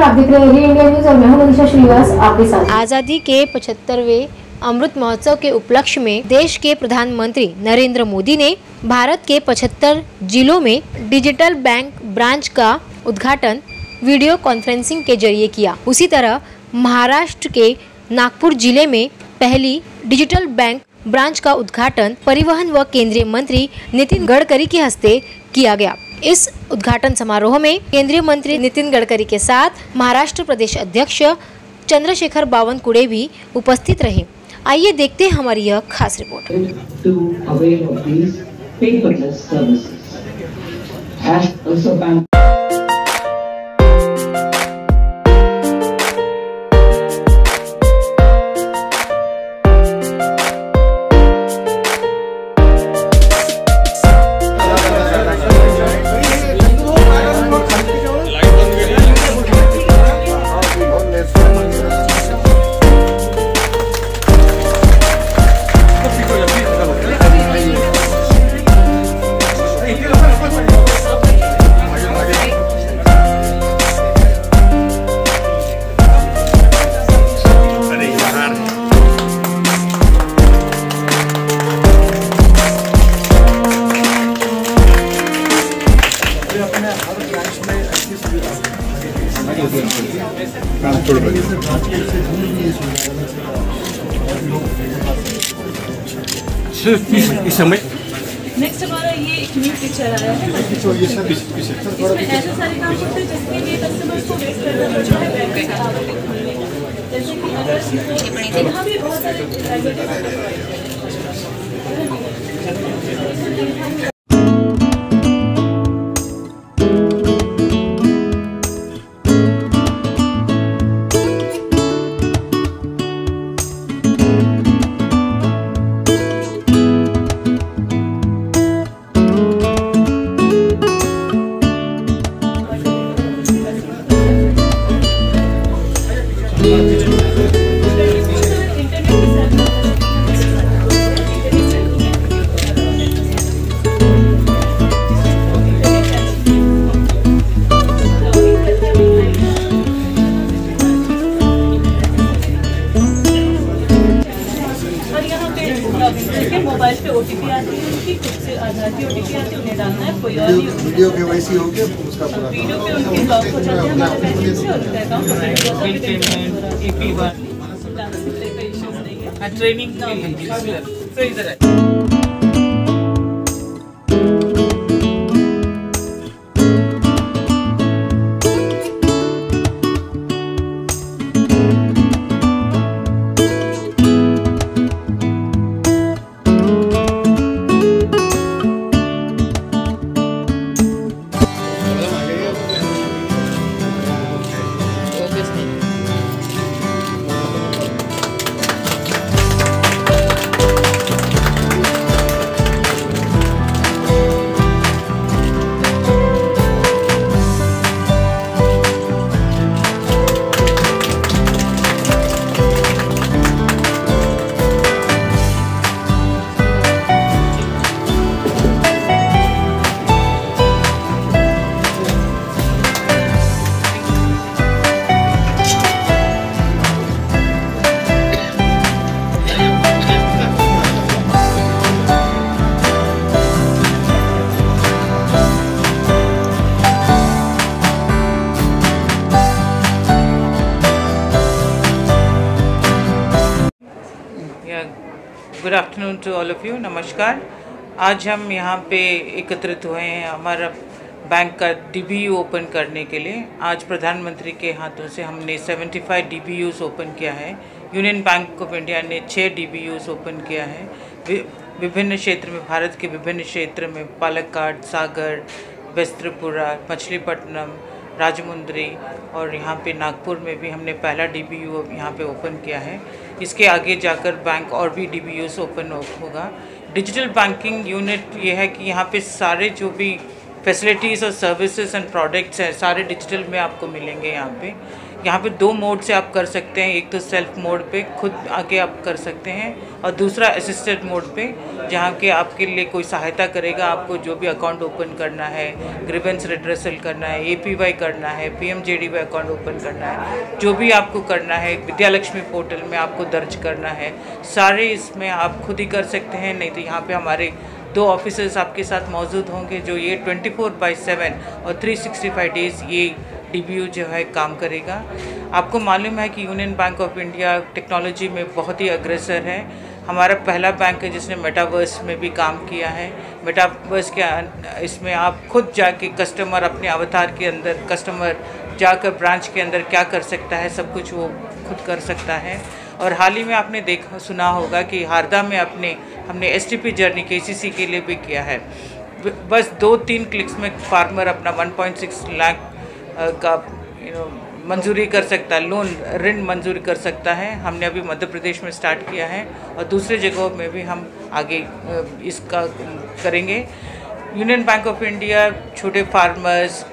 आप देख रहे हैं इंडिया न्यूज और मैं हूं मनीषा श्रीवास आपके साथ। आज़ादी के 75वें अमृत महोत्सव के उपलक्ष्य में देश के प्रधानमंत्री नरेंद्र मोदी ने भारत के 75 जिलों में डिजिटल बैंक ब्रांच का उद्घाटन वीडियो कॉन्फ्रेंसिंग के जरिए किया। उसी तरह महाराष्ट्र के नागपुर जिले में पहली डिजिटल बैंक ब्रांच का उद्घाटन परिवहन व केंद्रीय मंत्री नितिन गडकरी के हस्ते किया गया। इस उद्घाटन समारोह में केंद्रीय मंत्री नितिन गडकरी के साथ महाराष्ट्र प्रदेश अध्यक्ष चंद्रशेखर बावनकुळे भी उपस्थित रहे। आइए देखते हैं हमारी यह खास रिपोर्ट। इस समय नेक्स्ट हमारा ये एक न्यू पिक्चर आया है इसमें ऐसे सारे काम होते हैं जिसके लिए कस्टमर्स को वेट करना पड़ता है बैंक के खाते खोलने के लिए। जैसे कि अगर यहाँ भी बहुत सारे मोबाइल पे ओटीपी आती है, उनकी खुद से आधार की ओटीपी आती है, उन्हें डालना है। कोई और वीडियो केवाईसी हो गया उसका पूरा वीडियो पे उनके लॉक हो जाते हैं हमारे बैंक से और उनका अकाउंट ट्रेनिंग तो इधर है। Good afternoon to all of you. नमस्कार। आज हम यहाँ पे एकत्रित हुए हैं हमारा बैंक का DBU ओपन करने के लिए। आज प्रधानमंत्री के हाथों से हमने 75 DBUs ओपन किया है। यूनियन बैंक ऑफ इंडिया ने 6 DBUs ओपन किया है विभिन्न क्षेत्र में, भारत के विभिन्न क्षेत्र में, पालक्काड, सागर, वेस्ट त्रिपुरा, मछलीपट्टनम, राजमुंद्री और यहाँ पे नागपुर में भी हमने पहला DBU यहाँ पे ओपन किया है। इसके आगे जाकर बैंक और भी DBUs ओपन होगा। डिजिटल बैंकिंग यूनिट ये है कि यहाँ पे सारे जो भी फैसिलिटीज़ और सर्विसेज एंड प्रोडक्ट्स हैं सारे डिजिटल में आपको मिलेंगे यहाँ पे। यहाँ पे 2 मोड से आप कर सकते हैं, एक तो सेल्फ मोड पे खुद आके आप कर सकते हैं और दूसरा असिस्टेड मोड पे जहाँ के आपके लिए कोई सहायता करेगा। आपको जो भी अकाउंट ओपन करना है, ग्रीवेंस रिड्रेसल करना है, APY करना है, PMJDY अकाउंट ओपन करना है, जो भी आपको करना है विद्या लक्ष्मी पोर्टल में आपको दर्ज करना है, सारे इसमें आप खुद ही कर सकते हैं। नहीं तो यहाँ पे हमारे 2 ऑफिसर्स आपके साथ मौजूद होंगे जो ये 24/7 और 365 डेज़ ये DBO जो है काम करेगा। आपको मालूम है कि union bank of India technology में बहुत ही अग्रसर है। हमारा पहला बैंक है जिसने मेटावर्स में भी काम किया है। मेटावर्स के इसमें आप खुद जाके कस्टमर अपने अवतार के अंदर कस्टमर जाकर ब्रांच के अंदर क्या कर सकता है, सब कुछ वो खुद कर सकता है। और हाल ही में आपने सुना होगा कि हारदा में हमने STP जर्नी KCC के लिए भी किया है। बस 2-3 क्लिक्स में फार्मर अपना 1.6 लाख का मंजूरी कर सकता है, लोन ऋण मंजूरी कर सकता है। हमने अभी मध्य प्रदेश में स्टार्ट किया है और दूसरे जगहों में भी हम आगे इसका करेंगे। यूनियन बैंक ऑफ इंडिया छोटे फार्मर्स,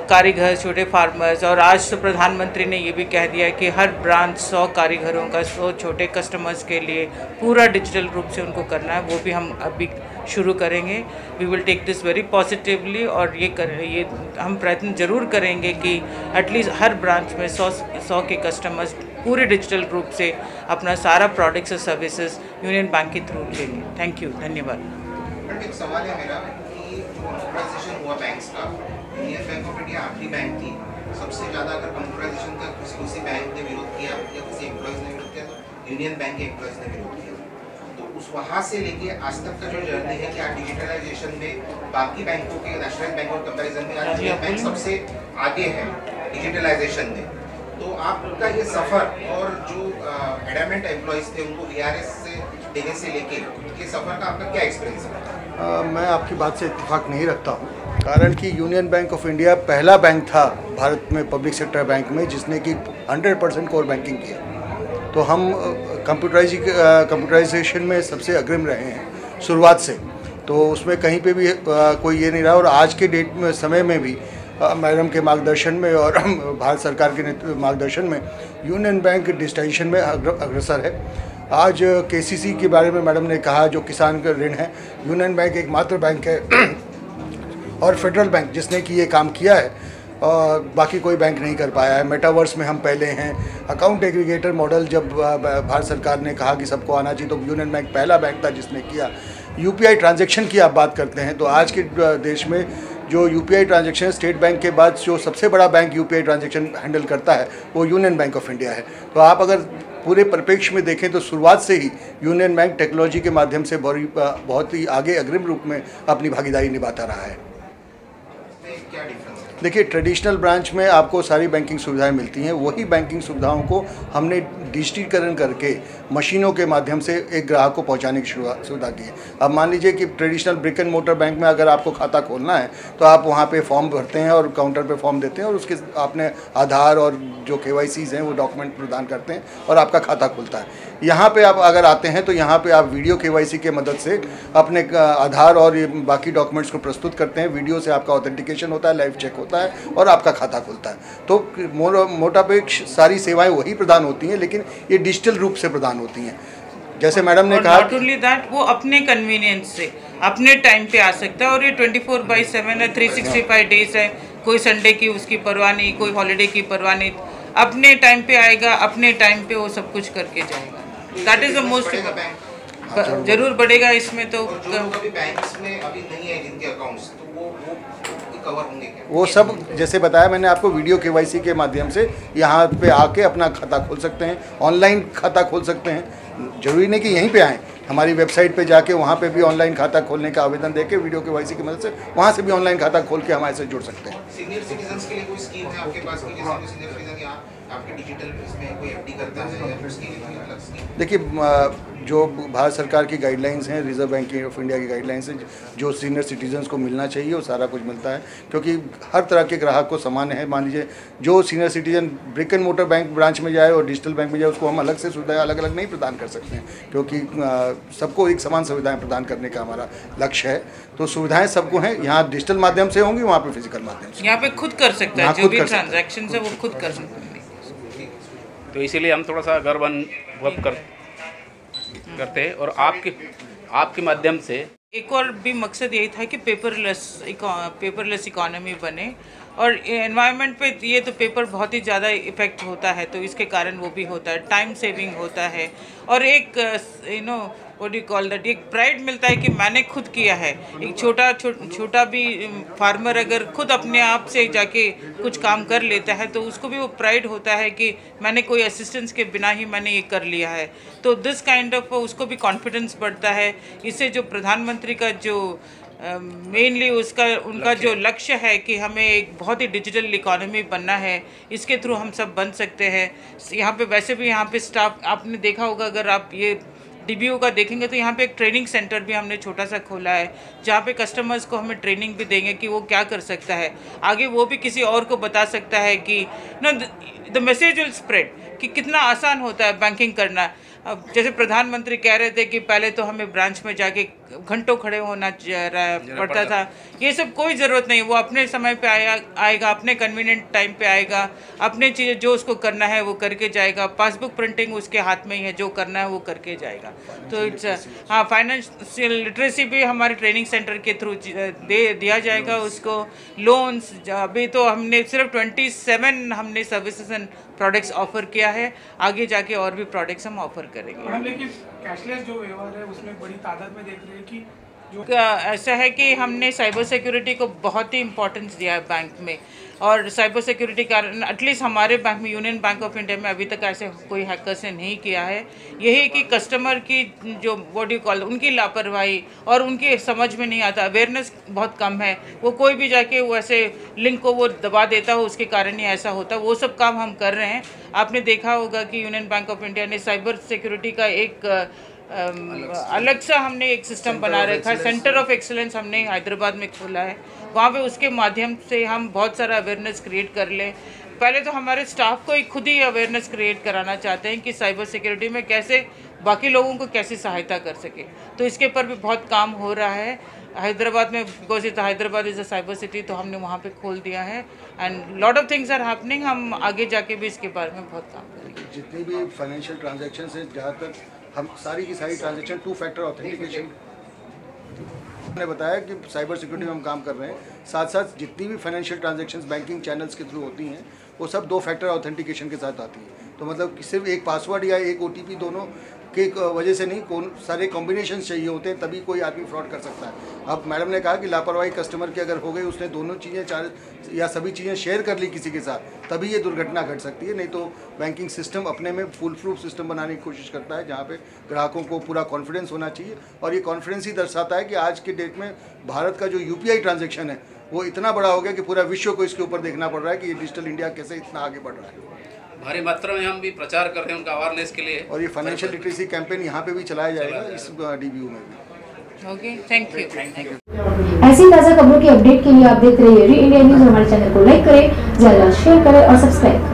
कारीगर, छोटे फार्मर्स और आज तो प्रधानमंत्री ने ये भी कह दिया कि हर ब्रांच 100 कारीगरों का 100 छोटे कस्टमर्स के लिए पूरा डिजिटल रूप से उनको करना है, वो भी हम अभी शुरू करेंगे। We will take this very positively और ये हम प्रयत्न ज़रूर करेंगे कि एटलीस्ट हर ब्रांच में 100 के कस्टमर्स पूरे डिजिटल रूप से अपना सारा प्रोडक्ट्स और सर्विसेज यूनियन बैंक के थ्रू लेंगे। थैंक यू, धन्यवाद। एक सवाल है मेरा कि कंप्यूटराइजेशन हुआ बैंक्स का, यूनियन बैंक ऑफ इंडिया आखिरी बैंक थी, सबसे ज़्यादा अगर कंप्यूटराइजेशन का किसी बैंक ने विरोध किया या किसी एम्प्लॉयज़ ने विरोध किया तो यूनियन बैंक के एम्प्लॉयज़ ने विरोध किया। तो उस वहाँ से लेके आज तक का जो जर्नी है कि आज डिजिटलाइजेशन में बाकी बैंकों के नेशनल बैंक और कंपैरिजन में आज यूनियन बैंक सबसे आगे है डिजिटलाइजेशन में। तो आपका ये सफ़र और जो एडामेंट एम्प्लॉयज़ थे उनको VRS से देने से लेके ये सफ़र का आपका क्या एक्सपीरियंस है? मैं आपकी बात से इत्तेफाक नहीं रखता हूँ, कारण कि यूनियन बैंक ऑफ इंडिया पहला बैंक था भारत में पब्लिक सेक्टर बैंक में जिसने कि 100% कोर बैंकिंग किया। तो हम कंप्यूटराइजेशन में सबसे अग्रिम रहे हैं शुरुआत से, तो उसमें कहीं पे भी कोई ये नहीं रहा। और आज के डेट में समय में भी मैडम के मार्गदर्शन में और भारत सरकार के मार्गदर्शन में यूनियन बैंक डिजिटाइजेशन में अग्रसर है। आज KCC के बारे में मैडम ने कहा, जो किसान का ऋण है, यूनियन बैंक एकमात्र बैंक है और फेडरल बैंक जिसने कि ये काम किया है और बाकी कोई बैंक नहीं कर पाया है। मेटावर्स में हम पहले हैं। अकाउंट एग्रीगेटर मॉडल जब भारत सरकार ने कहा कि सबको आना चाहिए तो यूनियन बैंक पहला बैंक था जिसने किया। UPI ट्रांजैक्शन की आप बात करते हैं तो आज के देश में जो UPI ट्रांजैक्शन स्टेट बैंक के बाद जो सबसे बड़ा बैंक UPI ट्रांजैक्शन हैंडल करता है वो यूनियन बैंक ऑफ इंडिया है। तो आप अगर पूरे परिप्रेक्ष्य में देखें तो शुरुआत से ही यूनियन बैंक टेक्नोलॉजी के माध्यम से बहुत ही आगे अग्रिम रूप में अपनी भागीदारी निभाता रहा है। क्या डिफरेंस? देखिए, ट्रेडिशनल ब्रांच में आपको सारी बैंकिंग सुविधाएं मिलती हैं, वही बैंकिंग सुविधाओं को हमने डिजिटलीकरण करके मशीनों के माध्यम से एक ग्राहक को पहुंचाने की सुविधा की है। अब मान लीजिए कि traditional brick and motor bank में अगर आपको खाता खोलना है तो आप वहां पे फॉर्म भरते हैं और काउंटर पे फॉर्म देते हैं और उसके आपने आधार और जो KYCs हैं वो डॉक्यूमेंट प्रदान करते हैं और आपका खाता खुलता है। यहाँ पे आप अगर आते हैं तो यहाँ पे आप वीडियो KYC के मदद से अपने आधार और ये बाकी डॉक्यूमेंट्स को प्रस्तुत करते हैं। वीडियो से आपका ऑथेंटिकेशन होता है, लाइव चेक होता है और आपका खाता खुलता है। तो मोटापेक्ष सारी सेवाएं वही प्रदान होती हैं, लेकिन ये डिजिटल रूप से प्रदान होती हैं। जैसे मैडम ने कहा, नॉट ओनली दैट, वो अपने कन्वीनियंस से अपने टाइम पे आ सकता है और ये 24/7 है, 365 डेज है। कोई संडे की उसकी परवाह नहीं, कोई हॉलीडे की परवाह नहीं, अपने टाइम पे आएगा, अपने टाइम पे वो सब कुछ करके जाएगा। That is the most. जरूर बढ़ेगा इसमें। तो बैंक्स में अभी नहीं है जिनके अकाउंट्स, तो वो कवर होंगे क्या? वो सब जैसे बताया मैंने आपको, वीडियो KYC के माध्यम से यहाँ पे आके अपना खाता खोल सकते हैं, ऑनलाइन खाता खोल सकते हैं। जरूरी नहीं कि यहीं पे आएँ, हमारी वेबसाइट पे जाके वहाँ पे भी ऑनलाइन खाता खोलने का आवेदन देके वीडियो KYC की मदद से वहाँ से भी ऑनलाइन खाता खोल के हमारे से जुड़ सकते हैं। सीनियर सिटीजन्स के लिए कोई स्कीम है आपके पास की, जैसे सीनियर सिटीजन या आपके डिजिटल इसमें कोई FD करता है या फिर उसके लिए कोई अलग स्कीम? देखिए, जो भारत सरकार की गाइडलाइंस हैं, रिजर्व बैंक ऑफ इंडिया की गाइडलाइंस हैं, जो सीनियर सिटीजन्स को मिलना चाहिए वो सारा कुछ मिलता है, क्योंकि हर तरह के ग्राहक को समान है। मान लीजिए जो senior citizen brick and motor bank branch में जाए और डिजिटल बैंक में जाए, उसको हम अलग से सुविधाएं अलग अलग नहीं प्रदान कर सकते हैं, क्योंकि सबको एक समान सुविधाएं प्रदान करने का हमारा लक्ष्य है। तो सुविधाएं सबको हैं, यहाँ डिजिटल माध्यम से होंगी, वहाँ पे फिजिकल माध्यम से। यहाँ पे खुद कर सकता है, जो भी ट्रांजैक्शन है वो खुद कर सकते हैं। तो इसीलिए हम थोड़ा सा गर्व अनुभव करते हैं। और आपके माध्यम से एक और भी मकसद यही था कि पेपरलेस इकोनॉमी बने, और एनवायरनमेंट पे ये तो पेपर बहुत ही ज़्यादा इफ़ेक्ट होता है, तो इसके कारण वो भी होता है, टाइम सेविंग होता है, और एक व्हाट यू कॉल दैट, एक प्राइड मिलता है कि मैंने खुद किया है। एक छोटा भी फार्मर अगर खुद अपने आप से जाके कुछ काम कर लेता है तो उसको भी वो प्राइड होता है कि मैंने कोई असिस्टेंस के बिना ही मैंने ये कर लिया है। तो दिस काइंड ऑफ उसको भी कॉन्फिडेंस बढ़ता है। इससे जो प्रधानमंत्री का जो मेनली उनका जो लक्ष्य है कि हमें एक बहुत ही डिजिटल इकोनॉमी बनना है, इसके थ्रू हम सब बन सकते हैं। यहाँ पे वैसे भी यहाँ पे स्टाफ आपने देखा होगा, अगर आप ये DBO का देखेंगे तो यहाँ पे एक ट्रेनिंग सेंटर भी हमने छोटा सा खोला है, जहाँ पे कस्टमर्स को हमें ट्रेनिंग भी देंगे कि वो क्या कर सकता है, आगे वो भी किसी और को बता सकता है कि द मैसेज विल स्प्रेड कि कितना आसान होता है बैंकिंग करना। अब जैसे प्रधानमंत्री कह रहे थे कि पहले तो हमें ब्रांच में जाके घंटों खड़े होना पड़ता था, ये सब कोई ज़रूरत नहीं। वो अपने समय पे आएगा, अपने कन्वीनियंट टाइम पे आएगा, अपने चीज़ें जो उसको करना है वो करके जाएगा। पासबुक प्रिंटिंग उसके हाथ में ही है, जो करना है वो करके जाएगा। तो इट्स हाँ, फाइनेंशियल लिटरेसी भी हमारे ट्रेनिंग सेंटर के थ्रू दिया जाएगा उसको। लोन्स अभी तो हमने सिर्फ 27 हमने सर्विसेज एंड प्रोडक्ट्स ऑफर किया है, आगे जाके और भी प्रोडक्ट्स हम ऑफर करेंगे। लेकिन कैशलेस जो व्यवहार है उसमें बड़ी तादाद में देख रहे हैं कि ऐसा है कि हमने साइबर सिक्योरिटी को बहुत ही इम्पोर्टेंस दिया है बैंक में, और साइबर सिक्योरिटी कारण एटलीस्ट हमारे बैंक में, यूनियन बैंक ऑफ इंडिया में अभी तक ऐसे कोई हैकर्स ने नहीं किया है। यही कि कस्टमर की जो व्हाट यू कॉल उनकी लापरवाही और उनकी समझ में नहीं आता, अवेयरनेस बहुत कम है, वो कोई भी जाके वो ऐसे लिंक को वो दबा देता हो, उसके कारण ही ऐसा होता है। वो सब काम हम कर रहे हैं। आपने देखा होगा कि यूनियन बैंक ऑफ इंडिया ने साइबर सिक्योरिटी का एक अलग सा हमने एक सिस्टम बना रखा है, सेंटर ऑफ एक्सीलेंस हमने हैदराबाद में खोला है। वहाँ पे उसके माध्यम से हम बहुत सारा अवेयरनेस क्रिएट कर लें। पहले तो हमारे स्टाफ को खुद ही अवेयरनेस क्रिएट कराना चाहते हैं कि साइबर सिक्योरिटी में कैसे बाकी लोगों को कैसे सहायता कर सके, तो इसके ऊपर भी बहुत काम हो रहा है हैदराबाद में, because Hyderabad is a cyber city, तो हमने वहाँ पे खोल दिया है and lot of things are happening. हम आगे जाके भी इसके बारे में बहुत काम करेंगे। जितनी भी फाइनेंशियल ट्रांजैक्शन है, ज़्यादातर हम सारी की सारी ट्रांजैक्शन 2 फैक्टर ऑथेंटिकेशन ने बताया कि साइबर सिक्योरिटी में हम काम कर रहे हैं। साथ साथ जितनी भी फाइनेंशियल ट्रांजैक्शंस बैंकिंग चैनल्स के थ्रू होती हैं वो सब 2 फैक्टर ऑथेंटिकेशन के साथ आती है। तो मतलब सिर्फ एक पासवर्ड या एक OTP दोनों के वजह से नहीं, सारे कॉम्बिनेशन चाहिए होते हैं, तभी कोई आदमी फ्रॉड कर सकता है। अब मैडम ने कहा कि लापरवाही कस्टमर की अगर हो गई, उसने दोनों चीज़ें या सभी चीज़ें शेयर कर ली किसी के साथ, तभी ये दुर्घटना घट सकती है। नहीं तो बैंकिंग सिस्टम अपने में फुल प्रूफ सिस्टम बनाने की कोशिश करता है, जहाँ पे ग्राहकों को पूरा कॉन्फिडेंस होना चाहिए। और ये कॉन्फिडेंस ही दर्शाता है कि आज के डेट में भारत का जो UPI ट्रांजेक्शन है वो इतना बड़ा हो गया कि पूरा विश्व को इसके ऊपर देखना पड़ रहा है कि ये डिजिटल इंडिया कैसे इतना आगे बढ़ रहा है। भारी मात्रा में हम भी प्रचार कर रहे हैं उनका अवेयरनेस के लिए, और ये फाइनेंशियल लिटरेसी कैंपेन यहाँ पे भी चलाया जाएगा इस DBO में भी। Okay, thank you. ऐसी ताज़ा खबरों की अपडेट के लिए आप देख रहे हैं री इंडिया न्यूज़। हमारे चैनल को लाइक करें, ज़्यादा शेयर करें और सब्सक्राइब करें।